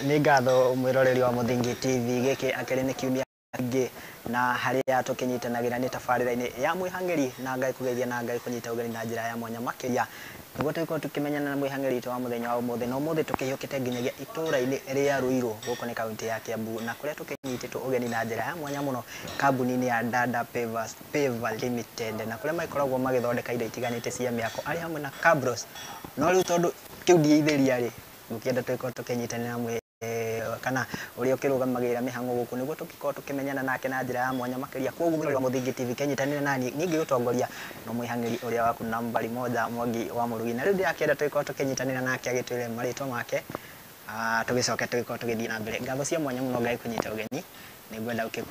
Nĩ ngatho mwĩroreri wa Muthingi TV gĩkĩ akĩrĩ nĩ kiumia kĩngĩ na harĩa tũkĩnyitanagĩra nĩ tabarĩra-ini ya Mwihang'Iri na Ngai kũgeithia na Ngai kũnyita ũgeni na njĩra ya mwanya makĩria nĩguo tũkorwo tũkĩmenyana na Mwihang'Iri wa mũthenya wa ũmũthĩ na ũmũthĩ tũkĩhiũkĩte nginyagia itũũra-inĩ rĩa Ruiru gũkũ nĩ kaunti ya Kiambu na kũrĩa tũkĩnyitĩtwo ũgeni na njĩra ya mwanya mũno kambuni-inĩ ya Dada Paver Limited na kũrĩa makoragwo magĩthondeka indo itiganĩte cia mĩako arĩ hamwe na Cabros no rĩu tondũ kĩu ndiithĩria rĩ ngũkĩenda tũkorwo tũkĩnyitanĩra na kana ũrĩa ũkĩrũgamagĩrĩra mĩhang'o gũkũ nĩguo tũkorwo tũkĩmenyana nake na njĩra ya mwanya makĩria kwoguo mwĩroreri wa Muthingi TV kenyitanĩre nani ningĩ gũtongoria no Mwihang'Iri ũrĩa waku nambari moja Mwangi wa Murugi na rĩu ndĩrakĩenda tũkorwo tũkĩnyitanĩra nake agĩtwĩre marĩtwa make tũgĩcoke tũkorwo tũgĩthiĩ na mbere ngatho cia mwanya mũno Ngai kũnyita ũgeni nĩngwenda ũkĩrwo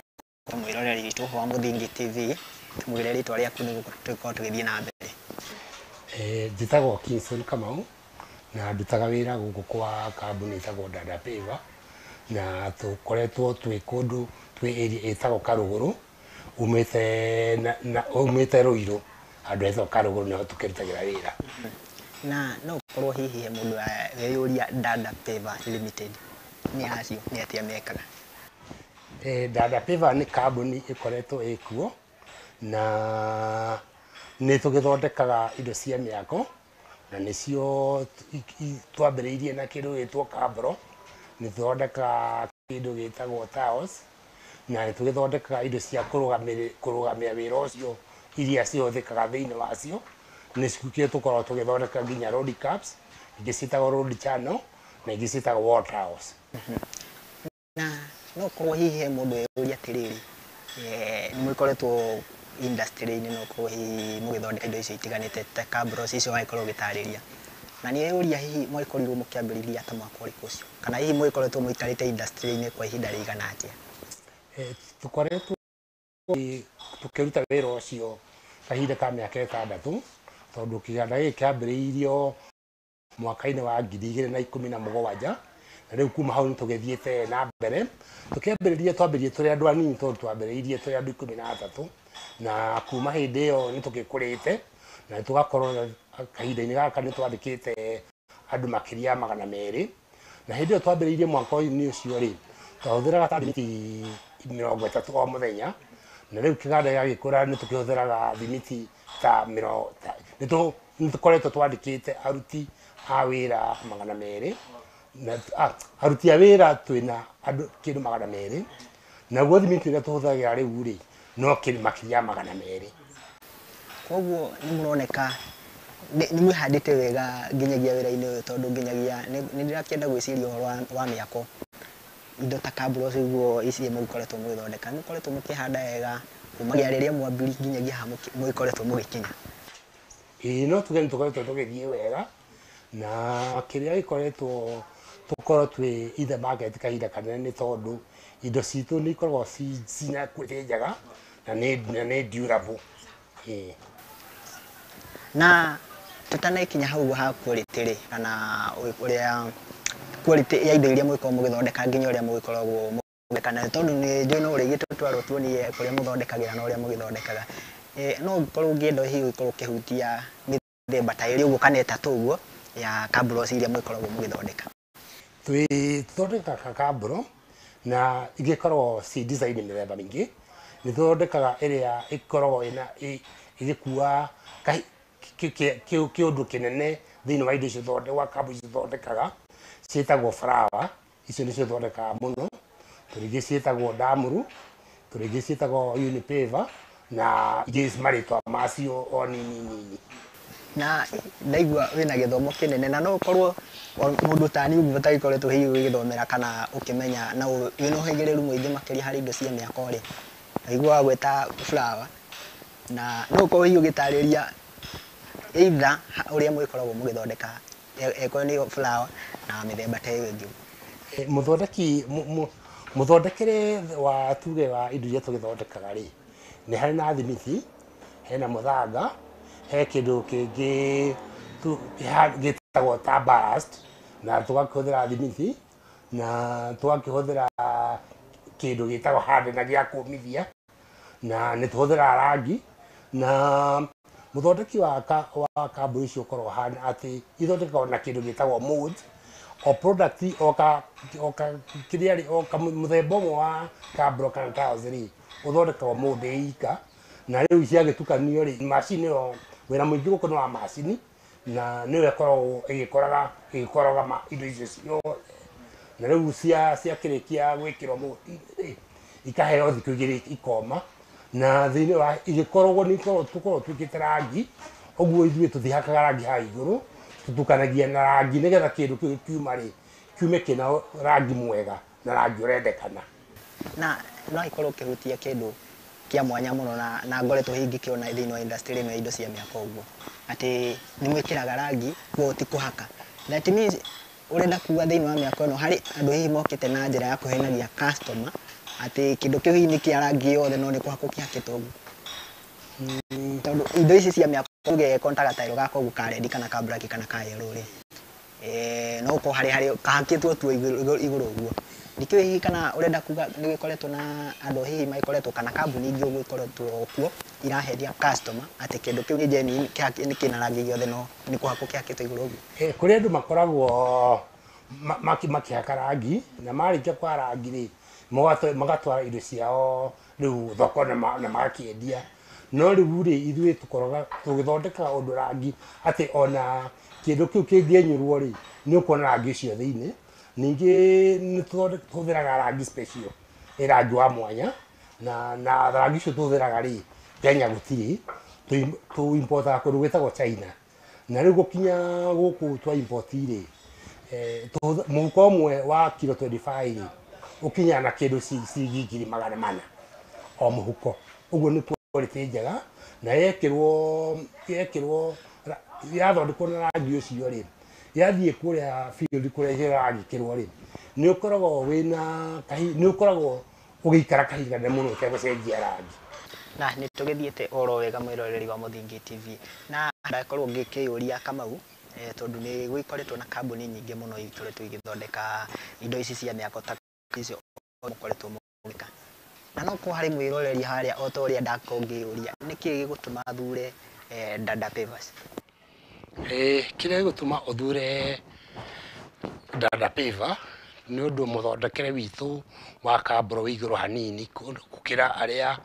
mwĩroreri witũ wa Muthingi TV tũmwĩre rĩtwa rĩaku nĩguo tũkorwo tũgĩthiĩ na mbere. Njĩtagwo Kingston Kamau na ndutaga wĩra gũkũ kwa kambuni ĩtagwo Dada Paver na tũkoretwo twĩ kũndũ twĩ area ĩtagwo Karũgũrũ umĩte Ruiru andũ etagwo Karũgũrũ nĩho tũkĩrutagĩra wĩra. Na no ũkorwo hihi he mũndũ weyũria Dada Paver Limited nĩ acio nĩ atĩa mekaga? Dada Paver nĩ kambuni ĩkoretwo ĩkuo na nĩ tũgĩthondekaga indo cia mĩako na nĩcio twambĩrĩirie na kĩndũ gĩtwo Cabros nĩ tũthondekaga kĩndũ gĩtagwo tiles na nĩ tũgĩthondekaga indo cia kũrũgamia wĩra ũcio iria cihũthĩkaga thĩinĩ wacio nĩcio tũkoragwo tũgĩthondeka nginya road caps ingĩ ciĩtagwo road channel na ingĩ ciĩtagwo wall tiles. Na no ũkorwo hihi he mũndũ eyũria atĩrĩrĩ nĩ mũkoretwo industry-inĩ no ũkorwo hihi mũgĩthondeka indo icio itiganĩte ta Cabros icio wagĩkorwo ũgĩtarĩria na nĩ eyũria hihi mwagĩkorirwo mũkĩambĩrĩria ta mwaka ũrĩkũ ũcio kana hihi mũgĩkoretwo mũikarĩte industry-inĩ kwa ihinda rĩigana atĩa? Tũkoretwo tũkĩruta wĩra ũcio kahinda ka mĩaka 6 tondũ kĩganda gĩkĩ kĩambĩrĩirio mwaka-inĩ wa 2017 na rĩu kuma hau nĩ tũgĩthiĩte na mbere twambĩrĩirie tũrĩ andũ anini tondũ twambĩrĩirie tũrĩ andũ 13 na kuma hĩndĩ ĩyo nĩ tũgĩkũrĩte na tũgakorwo kahinda-inĩ gaka nĩ twandĩkĩte andũ makĩria 200 na hĩndĩ ĩyo twambĩrĩirie mwaka-inĩ ũcio rĩ twahũthĩraga thimiti 30 o mũthenya na rĩu kĩganda gĩagĩkũra nĩ tũkĩhũthĩraga thimiti ta nĩ tũkoretwo twandĩkĩte aruti a wĩra 200 na aruti a wĩra twĩna andũ kĩndũ 200 naguo thimiti ĩrĩa tũhũthagĩra rĩu rĩ no kĩndũ makĩria 200. Kwoguo nĩ mũroneka nĩ mwĩhandĩte wega nginyagia wĩra-inĩ ũyũ tondũ nginyagia nĩ ndĩrakĩenda gwĩciria ũhoro wa mĩako indo ta Cabros ũguo ici mũgĩkoretwo mũgĩthondeka nĩ mũkoretwo mũkĩhanda wega kumagia rĩrĩa mwambiri nginyagia ha mũgĩkoretwo mũgĩkinya. No tuge nĩ tũkoretwo tũgĩthiĩ wega na kĩrĩa gĩkoretwo tũkorwo twĩ ithe market kahinda kanene nĩ tondũ indo citũ nĩ ikoragwo cina quality njega na nĩ durable. Na tũtanaikinya hau ha quality rĩ kana ũrĩa quality ya indo iria mũgĩkoragwo mũgĩthondeka nginya ũrĩa mũgĩkoragwo mũgĩkana tondũ nĩ njũĩ no rĩngĩ tũtwarwo tuonie kũrĩa mũthondekagĩra na ũrĩa mũgĩthondekaga no ũkorwo ũngĩenda hihi gũkorwo ũkĩhutia mĩthemba ta ĩrĩ ũguo kana ĩtatũ ũguo ya Cabros iria mũgĩkoragwo mũgĩthondeka? Tũthondekaga Cabros na igĩkorwo ci design mĩthemba mĩingĩ nĩ tũthondekaga ĩrĩa ĩkoragwo ĩgĩkua kĩũndũ kĩnene thĩinĩ wa indo icio wa Cabros cithondekaga ciĩtagwo flower icio nĩcio thondekaga mũno tũrĩngĩ ciĩtagwo ndamuru tũrĩngĩ ciĩtagwo unipaver na ingĩ marĩtwa macio o nini. Na ndaigua wĩna gĩthomo kĩnene na no ũkorwo mũndũ ta niĩ ũguo ũtagĩkoretwo hihi ũgĩthomera kana ũkĩmenya na wĩna ũhĩgĩrĩru mũingĩ makĩria harĩ indo cia mĩako rĩ ndaigua gweta flower na no ũkorwo hihi ũgĩtarĩria either ũrĩa mũgĩkoragwo mũgĩthondeka eko nĩ flower na mĩthemba ta ĩyo ĩngĩ. Mũthondekere wa tuge wa indo iria tũgĩthondekaga rĩ nĩ harĩ na thimiti hena mũthanga he kĩndũ kĩngĩ gĩtagwo Tabarira-ini na tũgakĩhũthĩra thimiti na tũgakĩhũthĩra kĩndũ gĩtagwo hardener gĩa kũmithia na nĩ tũhũthĩra rangi na mũthondeki wa Cabros icio ũkorwo hana atĩ ithondekaga na kĩndũ gĩtagwo mold o product oka kiriari oka muthemba wa Cabros kana Taos ri uthondekagwo mundu ika na riu ciagitukanio ri machine yo wira muingi gukorwo wa machine na niwe korwo igikoroga indo icio cio na riu ciakirikia gwikirwo muti ri ikaheo thiku igiri ikoma na thiini wa igikoragwo ni tukorwo twikite rangi oguo ithuĩ tuthihakaga rangi ha iguru tutukanagia na rangi nigetha kindu kiu kiuma ri kiume kina rangi mwega na rangi urendekana na no ikorwo kihutia kindu kia mwanya muno na ngoretwo hingi kiona thiini wa industry ino indo cia miaka uguo ati ni mwikiraga rangi guo ti kuhaka that means urenda kuga thiini wa miaka ino hari andu hihi mokite na njira ya kuhenagia customer ati kindu kiu hihi ni kia rangi yothe no ni kuhako kia kitogu tondu indo ici cia miaka uge kontaga tairo gako gukaredi kana ka black kana ka yellow ri no ko hari kahakitwo tu iguru uguo ndikio hihi kana urenda kuga ni gikoretwo na andu hihi maikoretwo kana kambuni ingi uguo ikoretwo kuo iraheria customer ati kindu kiu ni jeni ni kina rangi yothe no ni kuhako kia kito iguru uguo kuri andu makoragwo makihaka rangi na marikia kwa rangi ri magatwara indo ciao riu thoko na magakiendia no riu ri ithuĩ tukoroga tugithondeka undu rangi ati ona kindu kiu kingienyurwo ri ni ukona rangi ucio thiini ningi ni tuthiraga rangi special rangi wa mwanya na rangi ucio tuthiraga ri Kenya gutiri tu importa kundu gwitagwo China na riu gukinya guku twa import ri muhuko umwe wa kilo 25 ri ukinya na kindu ciringi 400 o muhuko uguo ni quality njega na yekirwo yathondekwo na rangi ucio ri yathie kuria field kuria rangi kirwo ri ni ukoragwo wina ni ukoragwo ugikara kahiga na muno utegucenjia rangi na ni tugithiete oro wega mwiroreri wa Muthingi TV na ndakorwo ngikiyuria Kamau tondu ni gwikoretwo na kambuni nyingi muno ikoretwo igithondeka indo ici cia miako ta icio mukoretwo mugika na no ko hari mwiroreri haria o to ria ndakongiuria niki gigutuma thure Dada Paver kire gutuma uthure Dada Paver ni undu muthondekere witu wa Cabros iguru hanini kukira aria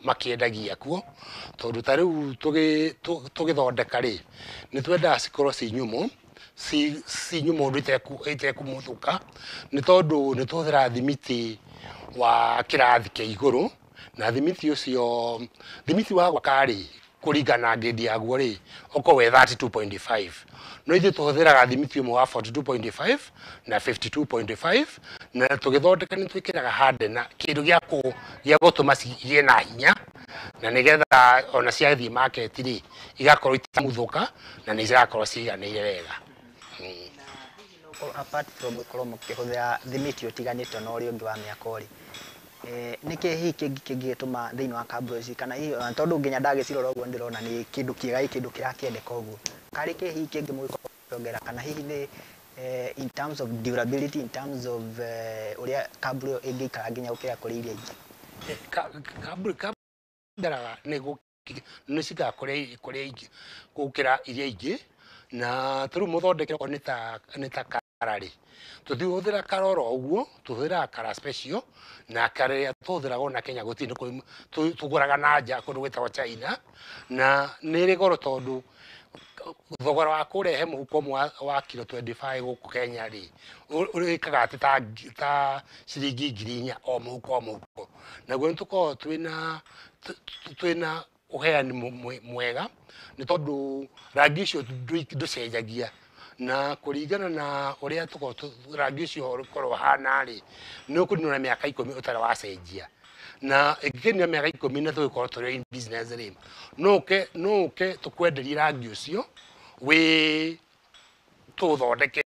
makiendagia kuo tondu ta riu tugithondeka ri ni twenda cikorwo ci nyumu si nyumu ndu itekumutuka ni tondu ni tuthira thimiti wa kirathi kia iguru na thimiti ucio thimiti wa gwakari kuringana grade yaguo ri oko we 32.5 no ithu tuhuthiraga thimiti umwe wa 42.5 na 52.5 na tugithondeka ni twikiraga hardener kindu gia gutuma cigie na hinya na nigetha ona ciathie market ri igakorwo itamuthuka na ni igakorwo ciganire wega apart from gukorwo mukihuthira thimiti utiganite na uri ungi wa miaka uri niki hihi kingituma thiini wa Cabros kana hihi tondu nginya ndagicirora uguo ndirona ni kindu kiega kindu kirakiendeka uguo kari ki hihi kingi mwikongera kana hihi ni in terms of durability in terms of uria Cabros ingikara nginya ukira kuri iria ingi Cabros ni cika kuria gukira iria ingi na turu muthondekero ni ta karari tuthiuthira karoro uguo tuthira kara special na kare tuthira gona Kenya gutini tuguraga na nja kundu gwitagwo China na niri goro tondu thogora wa kurehe muhuko wa kilo 25 guku Kenya ri urikaga ati ta ciringi 4,000 o muhuko na gwe tuko twina uheani mwega ni tondu rangi ucio nducenjagia na kuringana na uria tuko rangi ucio rukorwo hana ri ni ukunina miaka 10 utara wacenjia na ikinya miaka 10 na tugikorwo turi in business ri no ke tukwenderia rangi ucio we tuthondeke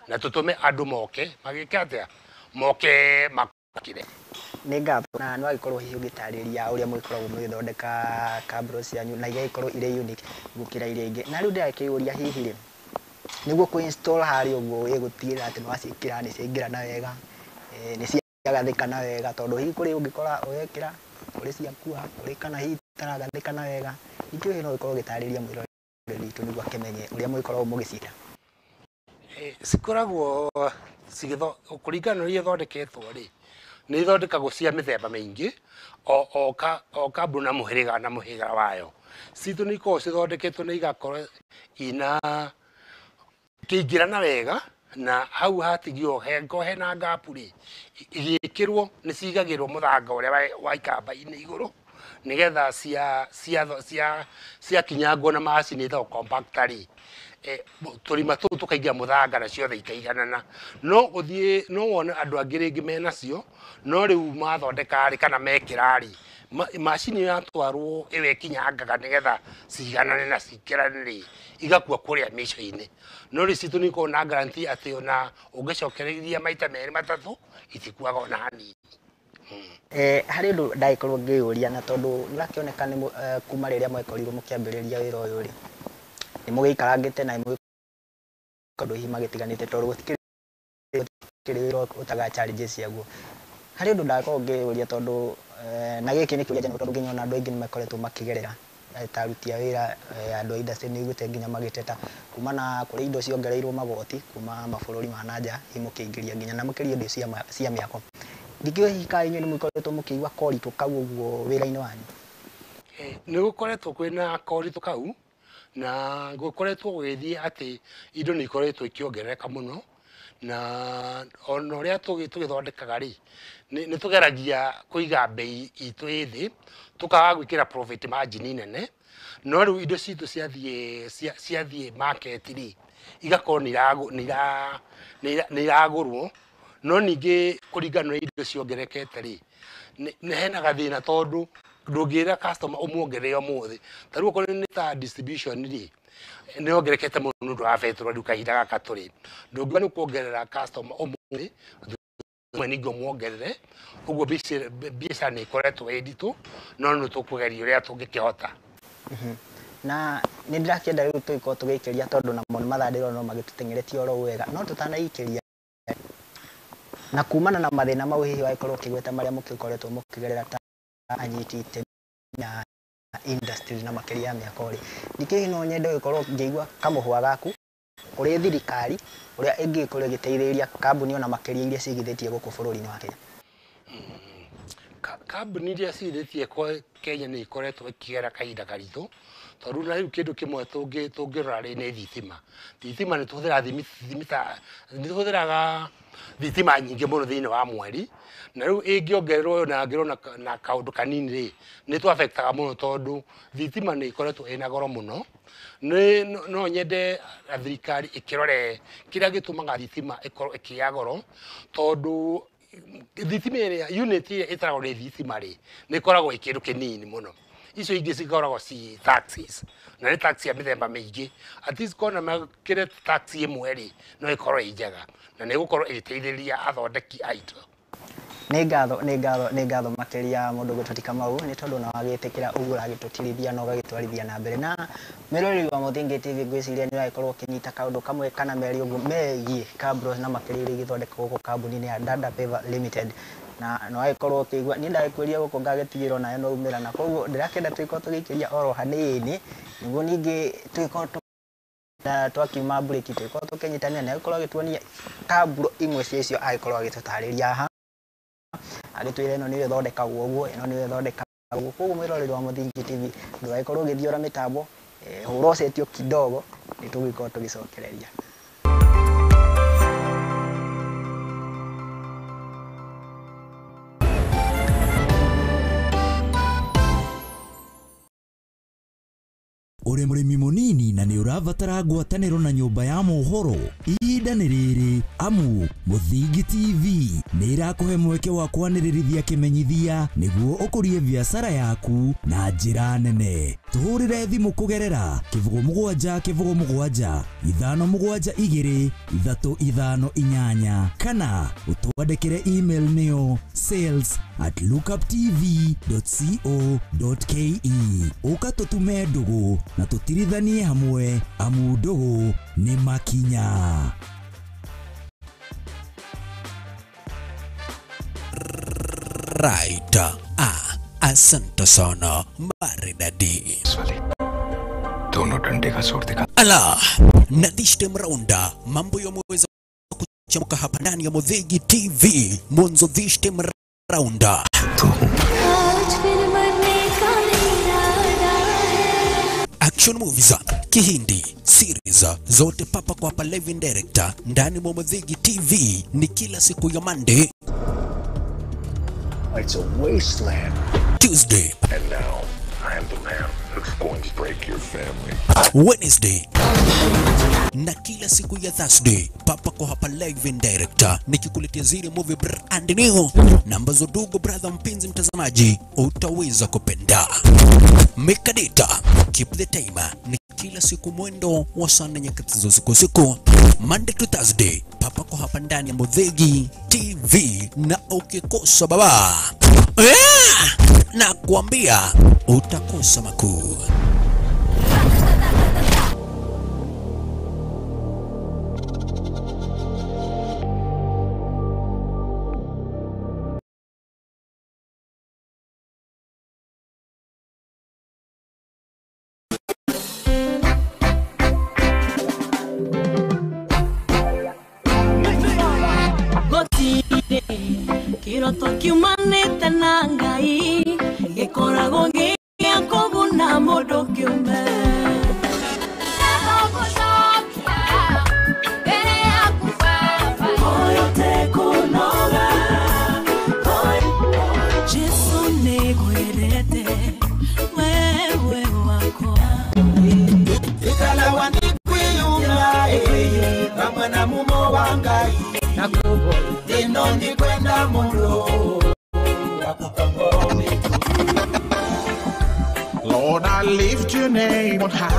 na tutume andu moke magikatia moke makire ni ngapo na no ikorwo hihi ugitariria uria mwikoragwo mwithondeka Cabros yanyu na igaikorwo ire unique gukira iria ingi na riu ndakiuria hihi ri niguo ku install hari uguo igutira ati no acikira ni ciingira na wega ni ciagathika na wega tondu hihi kuri ungikora wekira kuri ciakua kuri kana hihi taragathika na wega ikio no ikorwo gitariria mwiroreri tu niguo akimenye uria mwikoragwo mugicira Sikoragwo kuringana na ithondeketwo ri ni ithondekagwo cia mithemba mingi o kambuni na muhiriga wayo. Citu ni ikoragwo cithondeketwo na igakorwo ina kiingirana wega na hau hatigio hena ngapu ri igikirwo ni cigagirwo muthanga uria wa ikamba-ini iguru nigetha cia kinyangwo na macini ithao compactor ri turima tu tukaingia muthanga na ciothe ikaiganana. No uthie no wone andu angi ringi menacio no riu mathondeka ri kana mekira ri macini yatwarwo iwe kinyangaga nigetha ciganane na cikirane ri igakua kuria mico-ini. No ricitu ni ko na guarantee ati ona ungicokereria maita meri matatu itikuaga ona hanini. Hari ndu ndaikorwo ngiuria na tondu nirakioneka ni kuma riria mwekorirwo mukiambiriria wira uyu ri ni mugiikarangite na kondu hima gitiganite tondu gutikiri wira utaga challenges ciaguo. Hari ndu ndakorwo ngiuria tondu na giki ni kiuria jana tondu nginya andu aingi ni makoretwo makigerera taruti ya wira andu a industry ni igute nginya magiteta kumana kuri indo ciongereirwo magoti kuma mabururi ma nanja imukiingiria nginya na mukiria indo cia miako. Ndikio hikai ni mukoretwo mukiigwa koritu kau uguo wira-ini wanyu? Ni gukoretwo kwina koritu kau na gukoretwo gwithie ati indo ni ikoretwo ikiongerereka muno na ona uria tugithondekaga ri ni tugeragia kuiga bei itu ithi tukaga gwikira profit margin nene. No riu indo citu ciathie market ri igakorwo ni iragurwo. No ningi kuringana na indo ciongerekete ri ni hena gathina tondu ndungira customer umuongerere umuthi. Tariu ko ni ta distribution ri ni ongerekete muno ndu wa petrol ndu kahinda gaka turi ndungiwa ni kuongerera customer umuthi mwe ngo muongerere uguo biacara ni ikoretwo editu no no tukugeria uria tungikihota. Na ni ndirakienda riu tuiko tugikiria tondu na mo mathandiro no magitutengeretie oro wega no tutanaikiria na kumana na mathina mau hihi waikorwo kigweta maria mukikoretwo mukigerera ta anyitite na industry na makiria miako ri ndiki no nyende gukorwo ngeigwa kamuhwa gaku kuri thirikari uria ingikorwo giteithĩrĩria kambuni ona makiria iria cigithitie guku bururi-ini wa Kenya. Kambuni iria cigithitie kwa Kenya ni ikoretwo ikigera kahinda karitu tondu na riu kindu kimwe tungirora ri ni thitima ni tuhuthiraga thitima nyingi muno thiini wa mweri na riu ingiongererwo na ngirona na kaundu kanini ri ni tu affectaga muno tondu thitima ni ikoretwo ina goro muno. No nyende thirikari ikirore kiria gitumaga thitima ikorwo ikia goro tondu thitima iria unit iria itaragwo ni thitima ri ni ikoragwo ikindu kinini muno. Icio ingi cikoragwo ci taxes na ni taxi ya mithemba mingi at least kona makire taxi imwe ri no ikorwo injega na ni gukorwo igiteithĩrĩria athondeki aitũ. Ni ngatho makiria mundu gutoti Kamau ni tondu na wagitikira uguo uragitutirithia na ugagitwarithia na mbere na mirori wa Muthingi TV ngwiciria ni raikorwo kinyita kaundu kamwe kana meri uguo megie Cabros na makiria igithondeka guku kambuni ya Dada Paver Limited na no aikorwo kigwa ni ndakwiria guku ngagetigirwo nayo no umira na koguo ndirakenda twiko tugikiria oro hanini niguo ningi twiko na twakiuma break twiko tukinyitania na ikorwo gituonia Cabro imwe ciacio aikorwo agitutariria ha agitwire ino ni ithondekagwo uguo ino ni ithondekagwo koguo mwiroreri wa Muthingi TV ndwaikorwo githiora mitambo hura setio kidogo ni tugikorwo tugicokereria. Uri murimi munini na ni urabatara ngwataniro na nyumba ya mohoro ihinda ni riri amu Muthingi TV ni irakuhe mweke wa kwanirĩrithia kimenyithia niguo ukurie biacara yaku na njira nene. Tuhurire thimu kugerera +7 7 572 358 kana utwandikire email niyo sales@lookuptv.co.ke ukatutume ndugu na tutirithanie hamwe amu ndugu ni makinya. Right. Asante sana maridadi. दोनों डंडे का छोड़ दिखा अला na this time round mambo yameweza kuchamuka hapa ndani ya Murugi TV. Mwanzo this time round action movies, Kihindi, series zote papa kwa hapa live in director ndani mwa Murugi TV ni kila siku ya Monday. It's a wasteland. Tuesday. And now, I am the man who's going to break your family. Wednesday. Na kila siku ya Thursday papa kwa hapa live in director nikikuletea zile movie brand new na ambazo ndugu brother mpenzi mtazamaji utaweza kupenda. Make a date, keep the time. Ni kila siku mwendo wa saa 4 nyakati za usiku Monday to Thursday papa kwa hapa ndani ya Murugi TV, na ukikosa baba na kuambia utakosa makuu. Kiroto kiumanite na Ngai gikoragwo gia kuguna mundu kiumbe Jesu nigwirete wewe wako ikala wanikwiyumba kama na mumo wa Ngai nakubo dino ndi kwenda mulo Lord, I lift your name on high.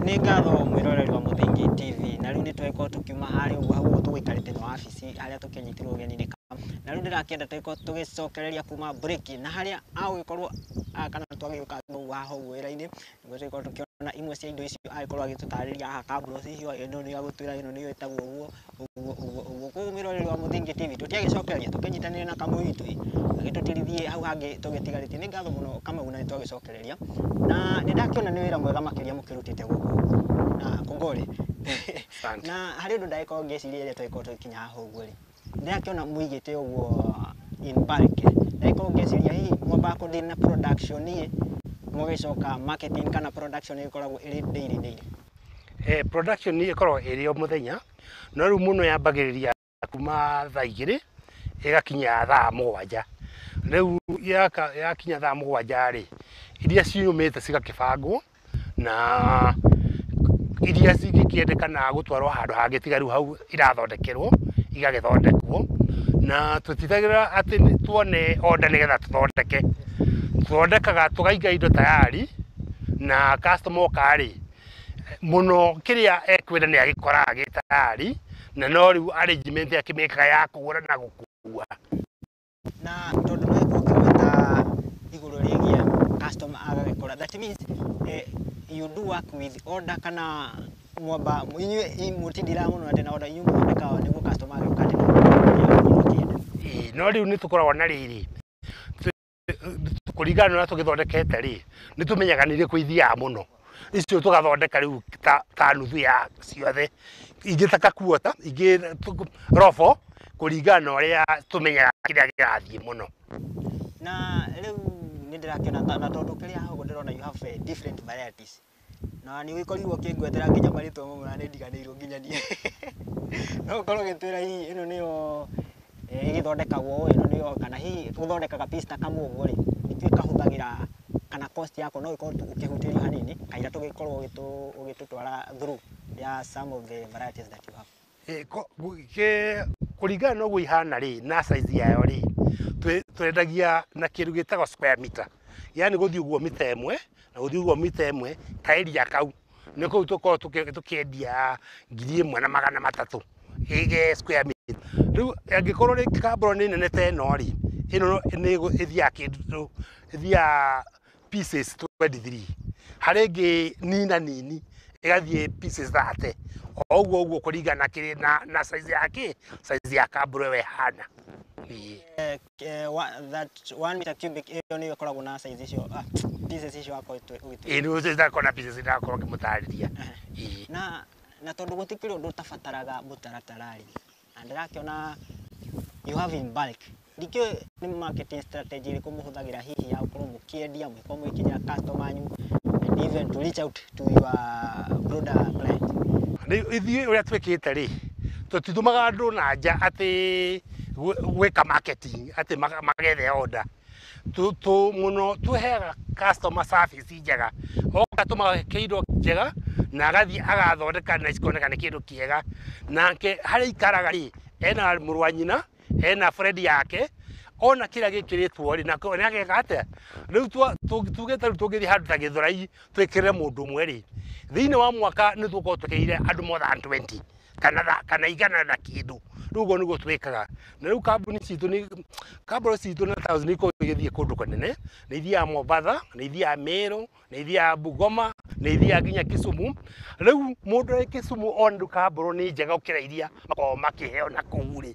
Nĩ ngatho mwĩroreri wa Murugi TV, na rĩu nĩ twĩko tukiuma harĩ ũguo hau tũgĩkarĩte na wabici harĩa tũkĩnyitirwo ũgeni-inĩ na rĩu ndĩrakĩenda twĩko tũgĩcokereria kuma break na harĩa agĩkorwo kana twagĩũka haha ũguo wĩra-inĩ nĩguo twĩko tũkĩona imwe cia indo icio agĩkorwo agĩtũtarĩria haha Cabros icio ĩno nĩ agũtwĩra ĩno nĩyo ĩtagwo ũguo koguo mwĩroreri wa Murugi TV tũtiagĩcokereria tũkĩnyitanĩre na Kamau witũ agĩtũtirithie hau hangĩ tũgĩtigarĩtie. Nĩ ngatho mũno Kamau na nĩtwagĩcokereria na nĩndakĩona nĩ wĩra mwega makĩria mũkĩrutĩte gũkũ na kongole na harĩ ũndũ ndagĩkorwo ngĩciria rĩrĩa twagĩkorwo tũgĩkinya haha ũguo rĩ ndĩrakĩona mũigĩte ũguo in bulk ndagĩkorwo ngĩciria hihi mwambaga kũdeal na production mũgĩcoka marketing kana production ĩkoragwo ĩrĩ daily production ĩkoragwo ĩrĩ o mũthenya no rĩu mũno yambagĩrĩria kuma thaa 2 ĩgakinya thaa 7 rĩu yakinya thaa 7 rĩ iria ciumĩte cigakĩbangwo na iria cingĩkĩendekana gũtwarwo handũ hangĩ tiga rĩu hau irathondekerwo igagĩthondekwo na tũtithagĩrĩra atĩ tuone order nĩgetha tũthondekaga tũgaiga indo tayari na customer oka-rĩ mũno kĩrĩa ekwenda nĩ agĩkoraga gĩ tayari na no rĩu arrangement akĩmĩkaga ya kũgũra na gũkua na tondũ no ĩkũkĩmeta igũrũ rĩgiĩ customer agagĩkora that means you do work with order kana mwamba inyuĩ mũtindira mũno atĩ na order inyuĩ mũthondekaga nĩguo customer agĩũka atĩ no rĩu nĩ tũkoragwo na rĩrĩ kũringana na tũgĩthondekete rĩ nĩ tũmenyaga nĩ irĩkũ ithiaga mũno icio tũgathondeka rĩu ta nuthu ya ciothe ingĩ ta kakuota ingĩ robo kũringana na ũrĩa tũmenyaga kĩrĩa kĩrathiĩ mũno na rĩu nĩ ndĩrakĩona na tondũ kĩrĩa hau ndĩrona you have different varieties na nĩ ũgĩkorirwo kĩngwetera nginya marĩtwa mamwe na nĩndiganĩirwo nginya niĩ no ũkorwo ũgĩtwĩra hihi ĩno nĩyo ĩgĩthondekagwo ĩno nĩyo kana hihi ũthondekaga piece ta kamwe ũguo rĩ nĩtwĩkahũthagĩra kana cost yako no ĩkorwo ũkĩhutĩrio hanini kaira tũgĩkorwo ũgĩtũtwara through ya some of the varieties that you have kũringana na ũguo ihana rĩ na size yayo rĩ twendagia na kĩndũ gĩtagwo square meter yani gũthiĩ ũguo mita ĩmwe na gũthiĩ ũguo mita ĩmwe kaeria kau nĩ kũu tũkorwo tũkĩendia 1,300 ĩge square meter rĩu angĩkorwo rĩ Cabros nĩ nene ta ĩno rĩ ĩno nĩ ĩthiaga kĩndũ ĩthiaga pieces 23 harenge nini igathie pieces thate oguo kuringana kiri na size yake size ya Cabros we hana that 1 meter cubic iyo ni ikoragwo na size icio pieces icio akwa ino zita kona pieces ida ko kimutariria na tondu gutikiri undu tafataraga mutaratarari andirakiona you have in bulk dikio ni marketing strategy iri kumuhuthagira hihi ya ukorwo mukiendia mwiko mwikinya customer anyu and even to reach out to your broader client ithiĩ ũrĩa twĩkĩte rĩ tũtitumaga andũ na nja atĩ gwĩka marketing atĩ magethe order mũno tũheaga customer service njega oka tũmaga kĩindo njega na agathiĩ agathondeka na cikoneka nĩ kĩndũ kĩega nake harĩa ikaraga rĩ ena mũrũ wa nyina ena friend yake ona kila gĩkĩrĩtwo rĩ na nĩageka atĩa rĩu tugĩte rĩu tũngĩthiĩ handũ ta Gĩthũrai twĩkĩrĩre mũndũ ũmwe rĩ thĩinĩ wa mwaka nĩ tũkorwo twĩkĩrĩire andũ more than 20 kana igana na kĩndũ rĩu ũguo nĩguo twĩkaga na rĩu kambuni citũ nĩ Cabros citũ na taũni nĩ ikoragwo igĩthiĩ kũndũ kũnene nĩ ithiaga Mombatha nĩ ithiaga Meru nĩ ithiaga Bungoma nĩ ithiaga nginya Kisumu rĩu mũndũ arĩ Kisumu ona Cabros nĩ njega gũkĩra iria makoragwo makĩheo na kũu rĩ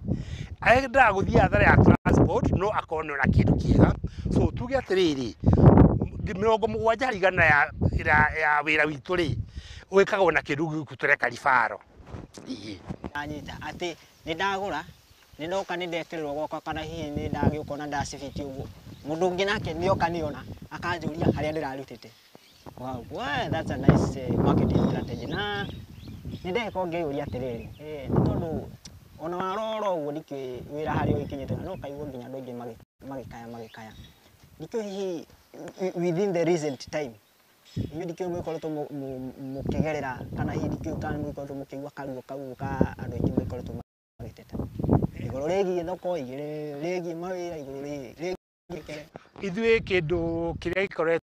aendaga gũthiĩ hathara ya transport no akorwo na kĩndũ kĩega so tuge atĩrĩrĩ 70% ya wĩra witũ rĩ wĩkagwo na kĩndũ gĩkũ tũreka ribaro anyita ati ni ndagura ni ndoka ni ndetererwo goka kana hihi ni ndagĩuka na ndacibiti uguo mundu ungi nake ni oka niona akanjuria haria ndirarutite wow that's a nice marketing strategy na ni ndeka ngĩuria atiriri ni tondu ona waroro uguo ndikĩ wĩra haria ikinyite no kaigua nginya andũ aingĩ magikaya ndikĩ hihi within the recent time ndikĩ mwikoretwo mukigerera kana hihi ndikĩ kana mwikoretwo mukigua karuo kau ka andũ aingĩ mwikoretwo magiteta igũrũ rĩgiĩ thoko igĩrĩ rĩgiĩ mawĩra igũrũ rĩgiĩ ithuĩ kĩndũ kĩrĩa gĩkoretwo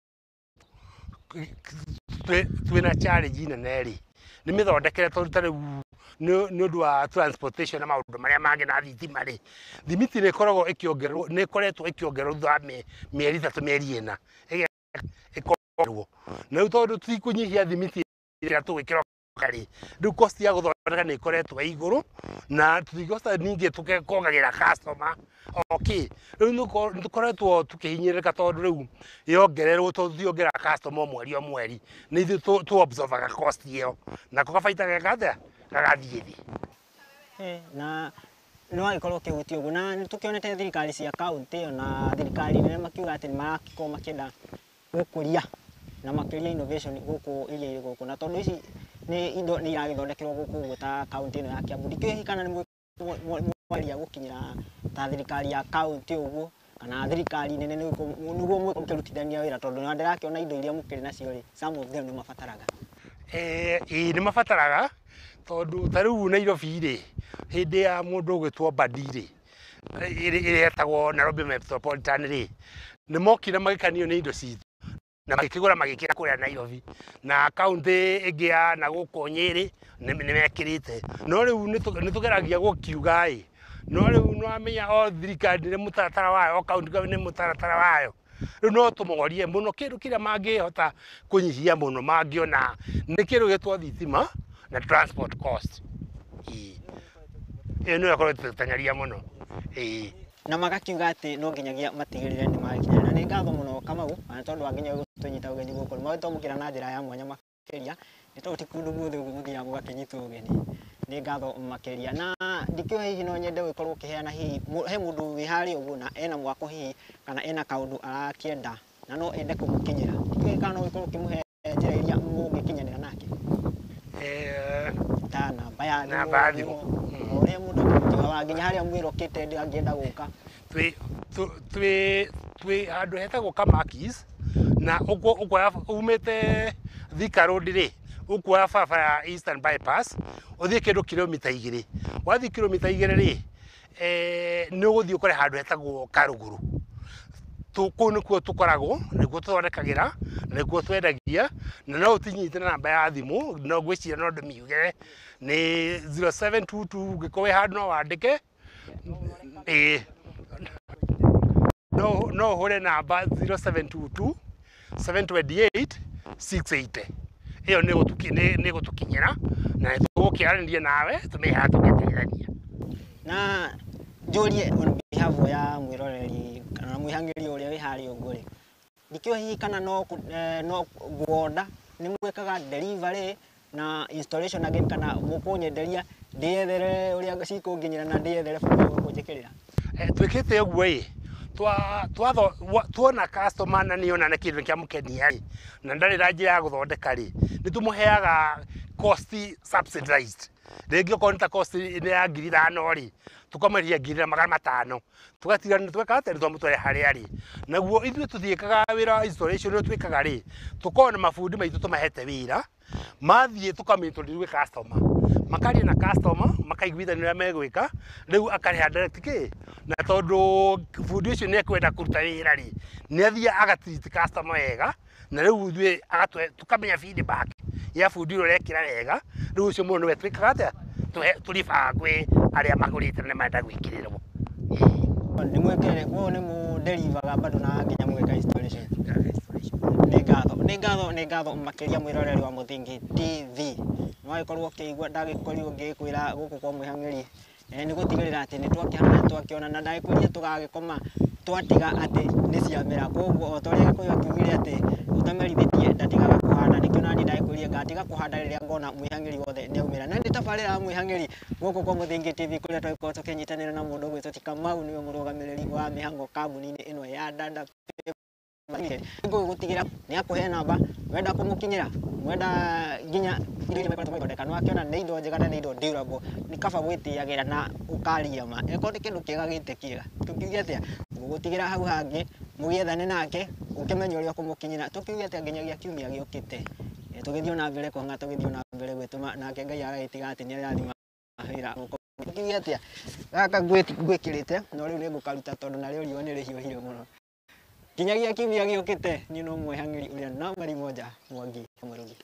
twĩna challenge nene rĩ nĩ mĩthondekere tondũ ta rĩu nĩ ũndũ wa transportation na maũndũ marĩa mangĩ na thitima rĩ thimiti nĩ ĩkoragwo ĩkĩongererwo nĩ ĩkoretwo ĩkĩongererwo thutha wa mĩeri 3 mĩeri 4 ĩkoragwo na rĩu tondũ tikũnyihia thimiti ĩrĩa tũgwĩkĩra rĩ rĩu cost ya gũthondeka nĩ ĩkoretwo igũrũ na tũtigosta ningĩ tũkongagĩra customer okay rĩu nĩ tũkoretwo tũkĩhinyĩrĩrĩka tondũ rĩu yongererwo tũthiongerera customer o mweri nĩ ithuĩ tũ-absorbaga cost ĩyo na kũgabaita gaka gagathiĩ thĩ na no agĩkorwo kĩhuti ũguo na nĩ tũkĩonete thirikari cia kaunti ona thirikari nene makiuga atĩ nĩmarakorwo makĩenda gũkũria na makĩria innovation gũkũ iria gũkũ na tondũ ici nĩ indo nĩ iragĩthondekerwo gũkũ ta kaunti ĩno ya Kiambu ndikĩhihi kana nĩ mwaria gũkinyĩra ta thirikari ya kaunti ũguo kana thirikari nene nĩguo mũkĩrutithania wĩra tondũ nĩ ndĩrakĩona indo iria mũkĩrĩ nacio rĩ some of them nĩ mabataraga nĩ mabataraga tondũ ta rĩu Nairobi rĩ hĩndĩ ya mũndũ ũgwĩtwo Badi rĩ ĩrĩa yetagwo Nairobi Metropolitan rĩ nĩ mokire magĩkanio nĩ indo citũ na magĩkĩgũra magĩkĩra kũrĩa Nairobi na kaunti ĩngĩ ya na gũkũ Nyĩrĩ nĩ mekĩrĩte no rĩu nĩ tũgeragia gũkiuga ĩ no rĩu nĩ wamenya o thirikari nĩ mũtaratara wayo o kaunti nĩ mũtaratara wayo rĩu no tũmorie mũno kĩndũ kĩrĩa mangĩhota kũnyihia mũno mangĩona nĩ kĩndũ gĩtwo thitima na transport cost nĩ akorwo tũtanyaria mũno na magakiuga atĩ no nginyagia matigĩrĩre nĩ makinya na nĩ ngatho mũno Kamau na tondũ wanginya gũtũnyita ũgeni gũkũ nĩ magĩtũmũkĩra na njĩra ya mwanya makĩria nĩ tondũ ti kũndũ guothe ũguo mũthiaga mũgakĩnyitwo ũgeni nĩ ngatho makĩria na ndikĩũĩ hihi no nyende gũkorwo ũkĩheana hihi he mũndũ wĩ harĩa ũguo na ena mwako hihi kana ena kaũndũ arakĩenda na no ende kũmũkinyĩra ndikĩũĩ kana no gĩkorwo ũkĩmũhe njĩra iria mũngĩkinyanĩra nake ta namba ya thimũ ũrĩa mũndũ akĩuga nginya harĩa mwĩrokĩte angĩenda gũka twĩ handũ hetagwo Kamakis na ũkuoya umĩte Thika Road rĩ ũkuoya baba ya Eastern Bypass ũthiĩ kĩndũ kilomita 2 wathiĩ kilomita 2 rĩ nĩ ũgũthiĩ ũkore handũ hetagwo Karũgũrũ kũu nĩkuo tũkoragwo nĩkuo tũthondekagĩra nĩkuo twendagia na no ũtinyite na namba ya thimũ no ngwĩciria no ndĩmiuge nĩ 0722 ũngĩkorwo wĩ handũ no wandĩke no ũhũre namba 0722 728 680 iyo nä gå tå kinyä na nä tå gå kä aranä nawe tå mä ha tå gä teithania na njårie on behalf ya mwiroreri kana mwihangiri å rä a wä harä å ngå rä ndikio hihi kana no guonda nä mwekaga delivery na installation again kana mukunyenderia ndiethere uria cikũnginyira na ndiethere bũrũri gũkũnjĩkĩrĩra twĩkĩte ũguo ĩ tuona customer na nĩona nĩ kĩndũ kĩa mũkenia ĩ na ndarĩ na njĩra ya gũthondeka rĩ nĩ tũmũheaga cost subsidized rĩngĩ okorwo nĩ ta cost nĩ ya 5,000 rĩ tũkamũrĩhia 500 tũgatiga nĩ tweka atĩ nĩ twamũtware harĩa rĩ naguo ithuĩ tũthiĩkaga wĩra installation ũrĩa twĩkaga rĩ tũkorwo na mabundi maitũ tũmahete wĩra mathiĩ tũkamĩtũrĩ gwĩ customer makaria na customer makaiguithania ũrĩa megwĩka rĩu akarĩha direct kĩ na tondũ bundi ũcio nĩ ekwenda kũruta wĩra rĩ nĩ athiĩ agatreat customer wega na rĩu ithuĩ tũkamenya feedback ya bundi ũrĩa ũrekĩra wega rĩu ũcio mũndũ nĩwe twĩkaga atĩa tũriba gwĩ arĩa magũrĩte na marenda gwĩkĩrĩrwo nĩ mwĩkĩrĩre kuo nĩ mũdelivaga bado na nginya mwĩka installation nĩ ngatho makĩria mwĩroreri wa Muthingi TV no agĩkorwo ũkĩigua ndagĩkorirwo ngĩkwĩra gũkũ kwa Mwihang'iri nĩ gũtigĩrĩra atĩ nĩ twakĩona na ndagĩkwĩrire tũgagĩkoma twatiga atĩ nĩ ciamera koguo o ta ũrĩa Gĩkũyũ akiugire atĩ ũtamerithĩtie ndatigaga kũhanda nĩkĩo nani ndagĩkwĩrire ngatiga kũhanda rĩrĩa ngona Mwihang'iri wothe nĩ aumĩra na nĩ tabarĩra ya Mwihang'iri gũkũ kwa Muthingi TV kũrĩa twagĩkorwo tũkĩnyitanĩra na mũndũ ũgwĩtwo Kamau nĩwe mũrũgamĩrĩri wa mĩhang'o kambuni-inĩ ĩno ya Dada gũtigĩra nĩ akũhe namba wenda kũmũkinyĩra wenda nginya indo iria makoretwo magĩthondeka no akĩona nĩ indo njega na nĩ indo durable nĩ kaba gwĩtĩagĩra na ũkaria ma eko nĩ kĩndũ kĩega gĩte kĩega tũkiuge atĩa gũtigĩra hau hangĩ mũgĩethane nake ũkĩmenya ũrĩa kũmũkinyĩra tũkiuge atĩa nginyagia kiumia gĩũkĩte tũgĩthiĩ na mbere kũhanga tũgĩthiĩ na mbere gwĩtũma nake Ngai agagĩtiga atĩ nĩ arathima wĩra tũkiuge atĩa gaka ngwĩkĩrĩte no rĩu nĩ ngũkaruta tondũ narĩo riũa nĩ rĩhiũhire mũno kinyagia kiumia gĩũkĩte niĩ no Mwihang'iri ũrĩa nambari 1 Mwangi Murugi.